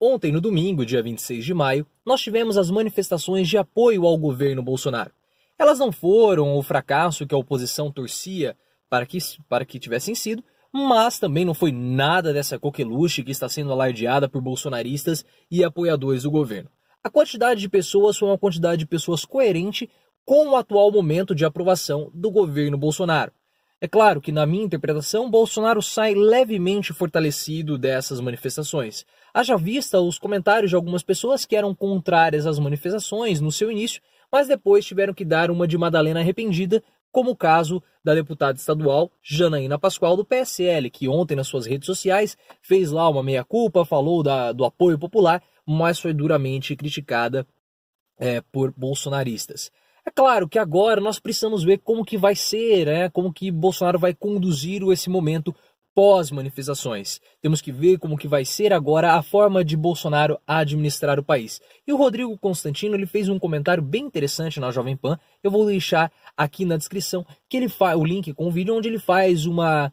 Ontem, no domingo, dia 26 de maio, nós tivemos as manifestações de apoio ao governo Bolsonaro. Elas não foram o fracasso que a oposição torcia para que tivessem sido, mas também não foi nada dessa coqueluche que está sendo alardeada por bolsonaristas e apoiadores do governo. A quantidade de pessoas foi uma quantidade de pessoas coerente com o atual momento de aprovação do governo Bolsonaro. É claro que, na minha interpretação, Bolsonaro sai levemente fortalecido dessas manifestações. Haja vista os comentários de algumas pessoas que eram contrárias às manifestações no seu início, mas depois tiveram que dar uma de Madalena arrependida, como o caso da deputada estadual Janaína Pascoal do PSL, que ontem nas suas redes sociais fez lá uma meia-culpa, falou do apoio popular, mas foi duramente criticada por bolsonaristas. É claro que agora nós precisamos ver como que vai ser, como que Bolsonaro vai conduzir esse momento pós-manifestações. Temos que ver como que vai ser agora a forma de Bolsonaro administrar o país. E o Rodrigo Constantino ele fez um comentário bem interessante na Jovem Pan. Eu vou deixar aqui na descrição que ele faz o link com o vídeo onde ele faz uma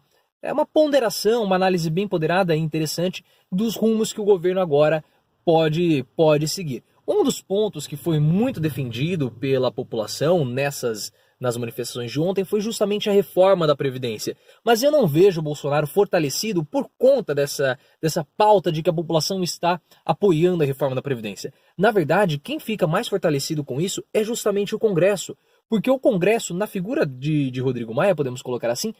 ponderação, uma análise bem ponderada e interessante dos rumos que o governo agora pode seguir. Um dos pontos que foi muito defendido pela população nas manifestações de ontem foi justamente a reforma da Previdência. Mas eu não vejo o Bolsonaro fortalecido por conta dessa pauta de que a população está apoiando a reforma da Previdência. Na verdade, quem fica mais fortalecido com isso é justamente o Congresso. Porque o Congresso, na figura de Rodrigo Maia, podemos colocar assim,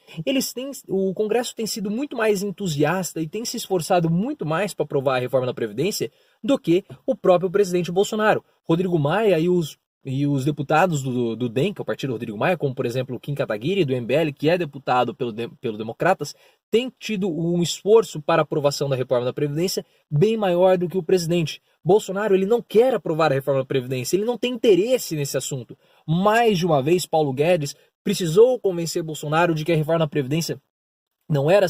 o Congresso tem sido muito mais entusiasta e tem se esforçado muito mais para aprovar a reforma da Previdência do que o próprio presidente Bolsonaro. Rodrigo Maia e os deputados do DEM, que é o partido Rodrigo Maia, como por exemplo o Kim Kataguiri, do MBL, que é deputado pelo Democratas, têm tido um esforço para a aprovação da reforma da Previdência bem maior do que o presidente. Bolsonaro ele não quer aprovar a reforma da Previdência, ele não tem interesse nesse assunto. Mais de uma vez, Paulo Guedes precisou convencer Bolsonaro de que a reforma da Previdência não era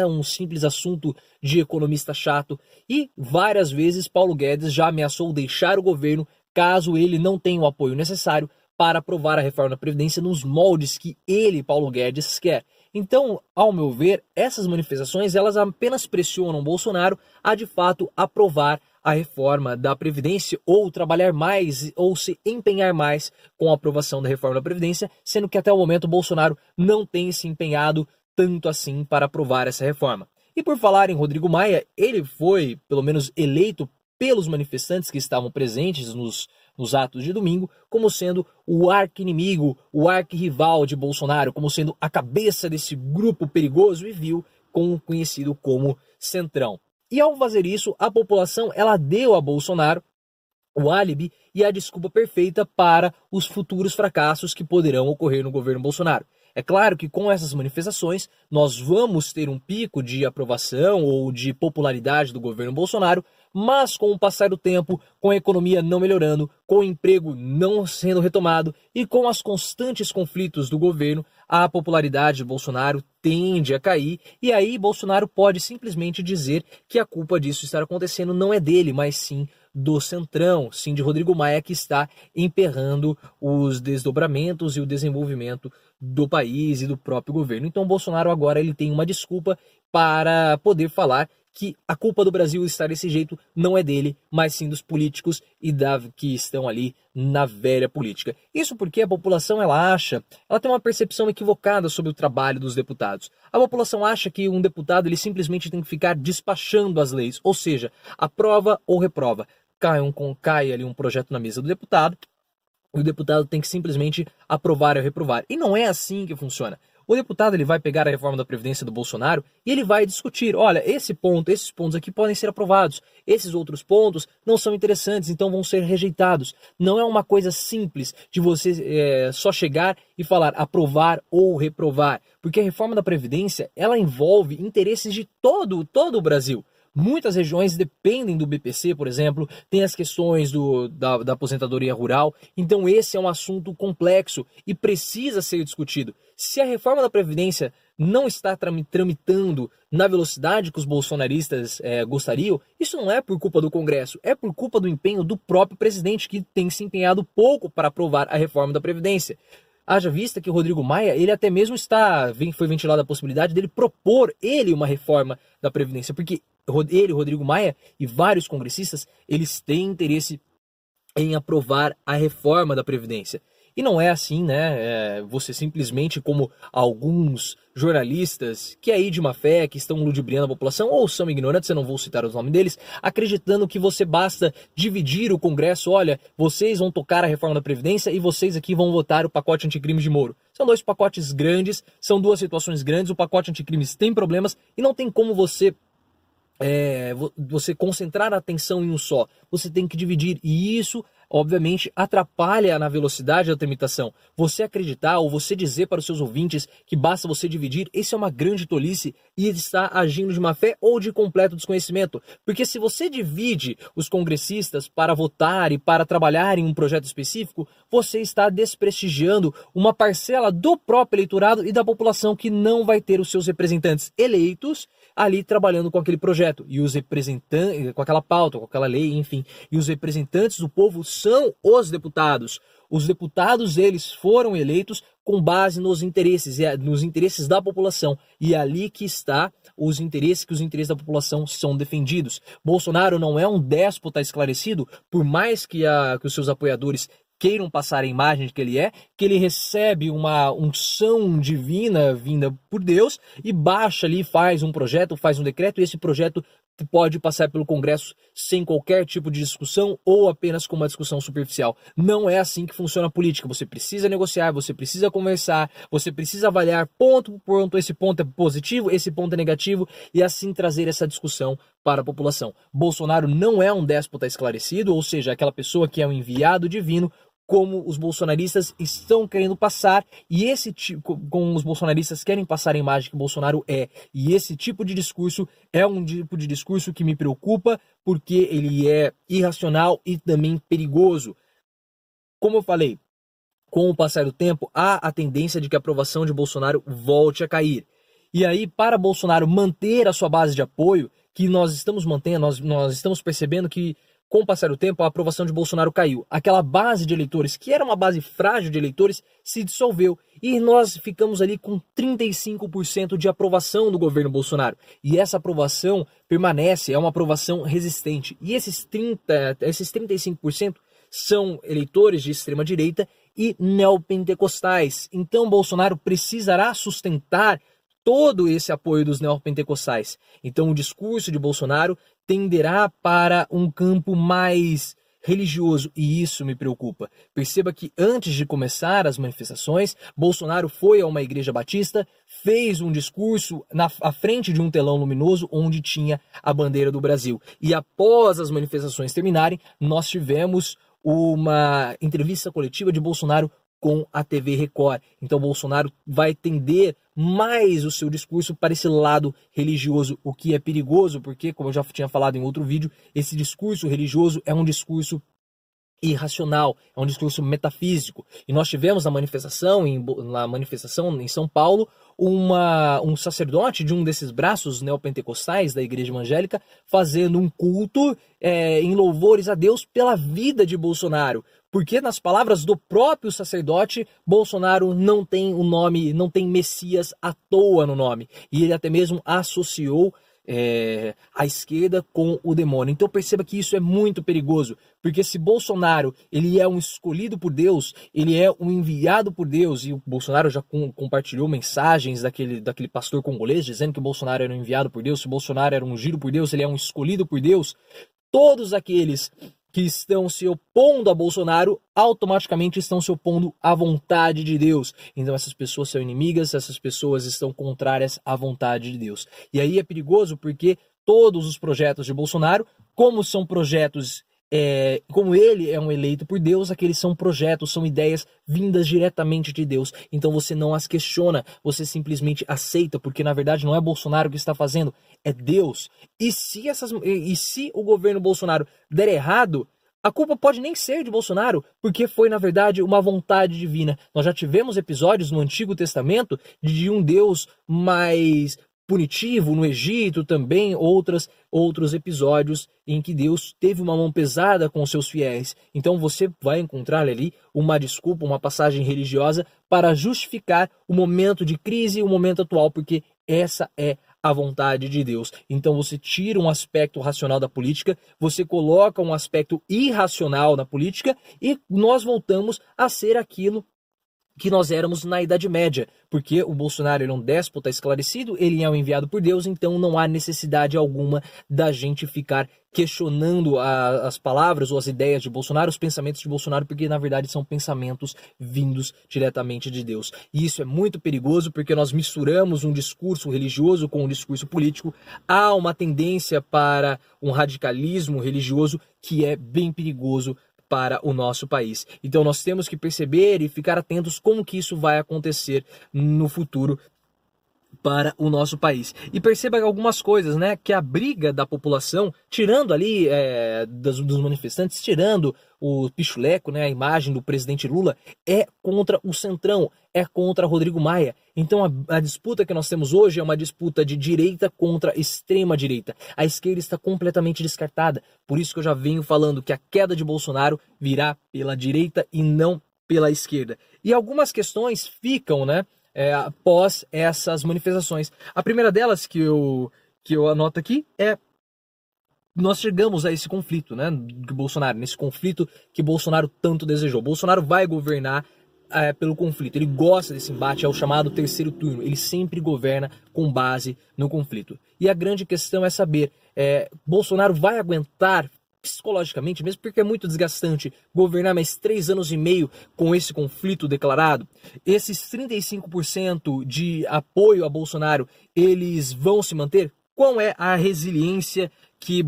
um simples assunto de economista chato. E várias vezes Paulo Guedes já ameaçou deixar o governo caso ele não tenha o apoio necessário para aprovar a reforma da Previdência nos moldes que ele, Paulo Guedes, quer. Então, ao meu ver, essas manifestações elas apenas pressionam Bolsonaro a de fato aprovar a reforma da Previdência ou trabalhar mais ou se empenhar mais com a aprovação da reforma da Previdência, sendo que até o momento Bolsonaro não tem se empenhado tanto assim para aprovar essa reforma. E por falar em Rodrigo Maia, ele foi, pelo menos, eleito pelos manifestantes que estavam presentes nos atos de domingo, como sendo o arqui-inimigo, o arqui-rival de Bolsonaro, como sendo a cabeça desse grupo perigoso e vil, conhecido como Centrão. E ao fazer isso, a população ela deu a Bolsonaro o álibi e a desculpa perfeita para os futuros fracassos que poderão ocorrer no governo Bolsonaro. É claro que com essas manifestações nós vamos ter um pico de aprovação ou de popularidade do governo Bolsonaro, mas com o passar do tempo, com a economia não melhorando, com o emprego não sendo retomado e com os constantes conflitos do governo, a popularidade de Bolsonaro tende a cair e aí Bolsonaro pode simplesmente dizer que a culpa disso estar acontecendo não é dele, mas sim do Centrão, sim de Rodrigo Maia, que está emperrando os desdobramentos e o desenvolvimento do país e do próprio governo. Então Bolsonaro agora ele tem uma desculpa para poder falar que a culpa do Brasil estar desse jeito não é dele, mas sim dos políticos que estão ali na velha política. Isso porque a população ela tem uma percepção equivocada sobre o trabalho dos deputados. A população acha que um deputado ele simplesmente tem que ficar despachando as leis, ou seja, aprova ou reprova. Cai ali um projeto na mesa do deputado, e o deputado tem que simplesmente aprovar ou reprovar. E não é assim que funciona. O deputado ele vai pegar a reforma da Previdência do Bolsonaro e ele vai discutir, olha, esses pontos aqui podem ser aprovados, esses outros pontos não são interessantes, então vão ser rejeitados. Não é uma coisa simples de você só chegar e falar aprovar ou reprovar, porque a reforma da Previdência ela envolve interesses de todo o Brasil. Muitas regiões dependem do BPC, por exemplo, tem as questões da aposentadoria rural, então esse é um assunto complexo e precisa ser discutido. Se a reforma da Previdência não está tramitando na velocidade que os bolsonaristas gostariam, isso não é por culpa do Congresso, é por culpa do empenho do próprio presidente, que tem se empenhado pouco para aprovar a reforma da Previdência. Haja vista que o Rodrigo Maia, ele até mesmo foi ventilada a possibilidade dele propor uma reforma da Previdência, porque ele, Rodrigo Maia e vários congressistas, eles têm interesse em aprovar a reforma da Previdência. E não é assim, né? Você simplesmente, como alguns jornalistas que aí de má fé, que estão ludibriando a população, ou são ignorantes, eu não vou citar os nomes deles, acreditando que você basta dividir o Congresso, olha, vocês vão tocar a reforma da Previdência e vocês aqui vão votar o pacote anticrimes de Moro. São dois pacotes grandes, são duas situações grandes, o pacote anticrimes tem problemas e não tem como você concentrar a atenção em um só. Você tem que dividir e isso, obviamente, atrapalha na velocidade da tramitação. Você acreditar ou você dizer para os seus ouvintes que basta você dividir, isso é uma grande tolice e está agindo de má fé ou de completo desconhecimento. Porque se você divide os congressistas para votar e para trabalhar em um projeto específico, você está desprestigiando uma parcela do próprio eleitorado e da população que não vai ter os seus representantes eleitos ali trabalhando com aquele projeto, e os representantes, com aquela pauta, com aquela lei, enfim, e os representantes do povo são os deputados. Os deputados, eles foram eleitos com base nos interesses da população, e é ali que está os interesses da população são defendidos. Bolsonaro não é um déspota esclarecido, por mais que os seus apoiadores queiram passar a imagem de que ele recebe uma unção divina vinda por Deus e baixa ali, faz um projeto, faz um decreto e esse projeto pode passar pelo Congresso sem qualquer tipo de discussão ou apenas com uma discussão superficial. Não é assim que funciona a política. Você precisa negociar, você precisa conversar, você precisa avaliar ponto por ponto, esse ponto é positivo, esse ponto é negativo e assim trazer essa discussão para a população. Bolsonaro não é um déspota esclarecido, ou seja, aquela pessoa que é um enviado divino, como os bolsonaristas estão querendo passar, e esse tipo, como os bolsonaristas querem passar a imagem que Bolsonaro é, e esse tipo de discurso é um tipo de discurso que me preocupa, porque ele é irracional e também perigoso. Como eu falei, com o passar do tempo, há a tendência de que a aprovação de Bolsonaro volte a cair. E aí, para Bolsonaro manter a sua base de apoio, que nós estamos mantendo, nós estamos percebendo que com o passar do tempo, a aprovação de Bolsonaro caiu. Aquela base de eleitores, que era uma base frágil de eleitores, se dissolveu. E nós ficamos ali com 35% de aprovação do governo Bolsonaro. E essa aprovação permanece, é uma aprovação resistente. E esses 35% são eleitores de extrema-direita e neopentecostais. Então, Bolsonaro precisará sustentar todo esse apoio dos neopentecostais. Então, o discurso de Bolsonaro tenderá para um campo mais religioso, e isso me preocupa. Perceba que antes de começar as manifestações, Bolsonaro foi a uma igreja batista, fez um discurso à frente de um telão luminoso onde tinha a bandeira do Brasil. E após as manifestações terminarem, nós tivemos uma entrevista coletiva de Bolsonaro com a TV Record. Então Bolsonaro vai tender mais o seu discurso para esse lado religioso, o que é perigoso, porque, como eu já tinha falado em outro vídeo, esse discurso religioso é um discurso irracional, é um discurso metafísico. E nós tivemos na manifestação em São Paulo, um sacerdote de um desses braços neopentecostais da igreja evangélica fazendo um culto em louvores a Deus pela vida de Bolsonaro. Porque nas palavras do próprio sacerdote, Bolsonaro não tem o nome, não tem Messias à toa no nome. E ele até mesmo associou a esquerda com o demônio. Então perceba que isso é muito perigoso, porque se Bolsonaro ele é um escolhido por Deus, ele é um enviado por Deus, e o Bolsonaro já compartilhou mensagens daquele pastor congolês dizendo que o Bolsonaro era um enviado por Deus, se o Bolsonaro era um ungido por Deus, ele é um escolhido por Deus. Todos aqueles que estão se opondo a Bolsonaro automaticamente estão se opondo à vontade de Deus. Então essas pessoas são inimigas, essas pessoas estão contrárias à vontade de Deus. E aí é perigoso porque todos os projetos de Bolsonaro, como são projetos, como ele é um eleito por Deus, aqueles são projetos, são ideias vindas diretamente de Deus. Então você não as questiona, você simplesmente aceita, porque na verdade não é Bolsonaro que está fazendo, é Deus. E se o governo Bolsonaro der errado, a culpa pode nem ser de Bolsonaro, porque foi, na verdade, uma vontade divina. Nós já tivemos episódios no Antigo Testamento de um Deus mais punitivo, no Egito também, outros episódios em que Deus teve uma mão pesada com os seus fiéis. Então você vai encontrar ali uma desculpa, uma passagem religiosa para justificar o momento de crise, o momento atual, porque essa é a vontade de Deus. Então você tira um aspecto racional da política, você coloca um aspecto irracional na política e nós voltamos a ser aquilo que nós éramos na Idade Média, porque o Bolsonaro ele é um déspota esclarecido, ele é um enviado por Deus, então não há necessidade alguma da gente ficar questionando as palavras ou as ideias de Bolsonaro, os pensamentos de Bolsonaro, porque na verdade são pensamentos vindos diretamente de Deus. E isso é muito perigoso porque nós misturamos um discurso religioso com um discurso político. Há uma tendência para um radicalismo religioso que é bem perigoso para o nosso país. Então nós temos que perceber e ficar atentos como que isso vai acontecer no futuro para o nosso país. E perceba algumas coisas, né? Que a briga da população, tirando ali dos manifestantes, tirando o pichuleco, né? A imagem do presidente Lula, é contra o Centrão, é contra Rodrigo Maia. Então a disputa que nós temos hoje é uma disputa de direita contra extrema direita. A esquerda está completamente descartada. Por isso que eu já venho falando que a queda de Bolsonaro virá pela direita e não pela esquerda. E algumas questões ficam, né? Após essas manifestações. A primeira delas que eu anoto aqui é: nós chegamos a esse conflito, né, de Bolsonaro, nesse conflito que Bolsonaro tanto desejou. Bolsonaro vai governar pelo conflito, ele gosta desse embate, é o chamado terceiro turno, ele sempre governa com base no conflito. E a grande questão é saber, Bolsonaro vai aguentar psicologicamente, mesmo porque é muito desgastante governar mais 3 anos e meio com esse conflito declarado? Esses 35% de apoio a Bolsonaro, eles vão se manter? Qual é a resiliência que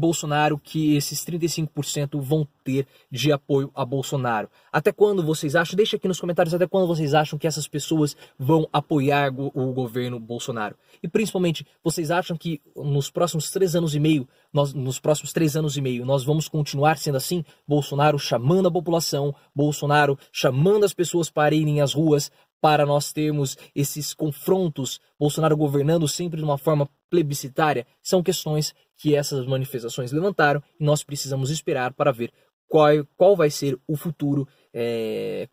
esses 35% vão ter de apoio a Bolsonaro? Até quando vocês acham? Deixa aqui nos comentários até quando vocês acham que essas pessoas vão apoiar o governo Bolsonaro. E principalmente, vocês acham que nos próximos 3 anos e meio, nós vamos continuar sendo assim? Bolsonaro chamando a população, Bolsonaro chamando as pessoas para irem às ruas, para nós termos esses confrontos, Bolsonaro governando sempre de uma forma plebiscitária? São questões que essas manifestações levantaram e nós precisamos esperar para ver qual vai ser o futuro,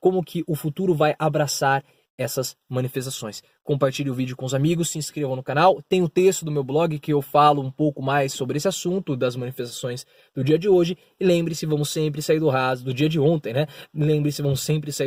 como que o futuro vai abraçar essas manifestações. Compartilhe o vídeo com os amigos, se inscrevam no canal. Tem o texto do meu blog que eu falo um pouco mais sobre esse assunto das manifestações do dia de hoje. E lembre-se, vamos sempre sair do raso, do dia de ontem, né? Lembre-se, vamos sempre sair